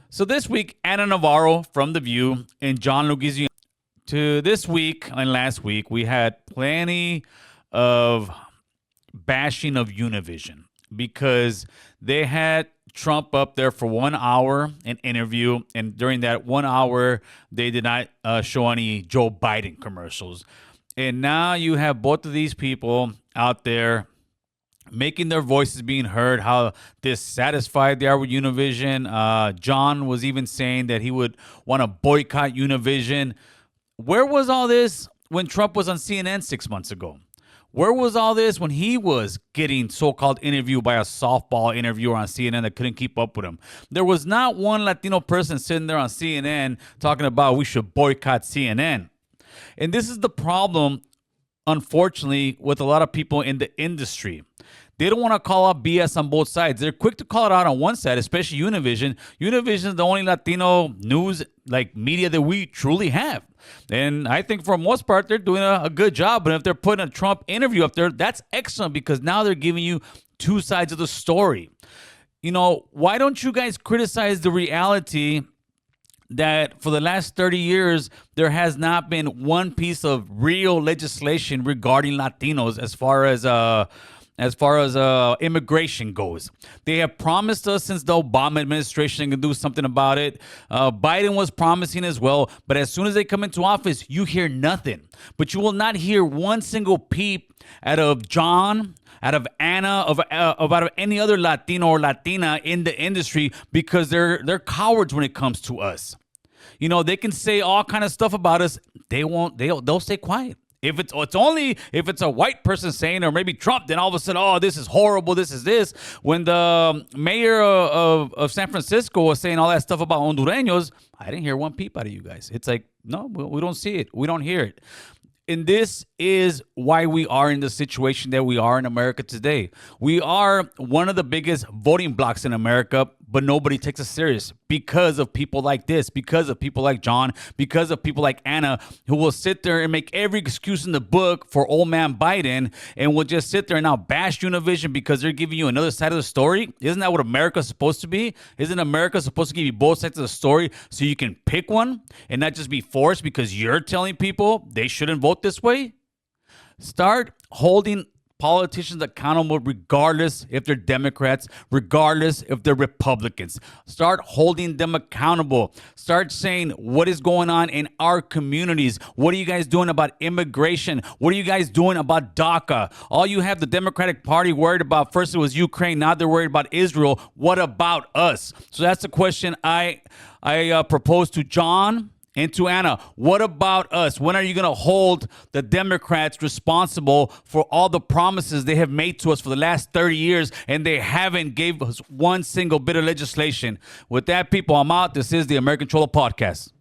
So this week, Ana Navarro from The View and John Lugizio. To this week and last week, we had plenty of bashing of Univision because they had Trump up there for 1 hour an interview, and during that 1 hour, they did not show any Joe Biden commercials. And now you have both of these people out there making their voices being heard, how dissatisfied they are with Univision. John was even saying that he would want to boycott Univision. Where was all this when Trump was on CNN 6 months ago? Where was all this when he was getting so-called interviewed by a softball interviewer on CNN that couldn't keep up with him? There was not one Latino person sitting there on CNN talking about we should boycott CNN. And this is the problem, unfortunately, with a lot of people in the industry. They don't want to call out BS on both sides. They're quick to call it out on one side, especially Univision. Univision is the only Latino news media that we truly have. And I think for the most part, they're doing a good job. But if they're putting a Trump interview up there, that's excellent because now they're giving you two sides of the story. You know, why don't you guys criticize the reality that for the last 30 years, there has not been one piece of real legislation regarding Latinos as far as immigration goes? They have promised us since the Obama administration can do something about it. Biden was promising as well, but as soon as they come into office, you hear nothing. But you will not hear one single peep out of John, out of Ana, out of any other Latino or Latina in the industry because they're cowards when it comes to us. You know, they can say all kind of stuff about us. They'll stay quiet. If it's a white person saying, or maybe Trump, then all of a sudden, oh, this is horrible, this is this. When the mayor of San Francisco was saying all that stuff about Hondureños, I didn't hear one peep out of you guys. It's like, no, we don't see it. We don't hear it. And this is why we are in the situation that we are in America today. We are one of the biggest voting blocs in America, but nobody takes us serious because of people like this, because of people like John, because of people like Ana, who will sit there and make every excuse in the book for old man Biden and will just sit there and now bash Univision because they're giving you another side of the story. Isn't that what America's supposed to be? Isn't America supposed to give you both sides of the story so you can pick one and not just be forced because you're telling people they shouldn't vote this way? Start holding politicians accountable regardless if they're Democrats, regardless if they're Republicans. Start holding them accountable. Start saying what is going on in our communities. What are you guys doing about immigration? What are you guys doing about DACA? All you have the Democratic Party worried about, first it was Ukraine, now they're worried about Israel. What about us? So that's the question I propose to John and to Ana. What about us? When are you going to hold the Democrats responsible for all the promises they have made to us for the last 30 years and they haven't gave us one single bit of legislation? With that, people, I'm out. This is the American Cholo Podcast.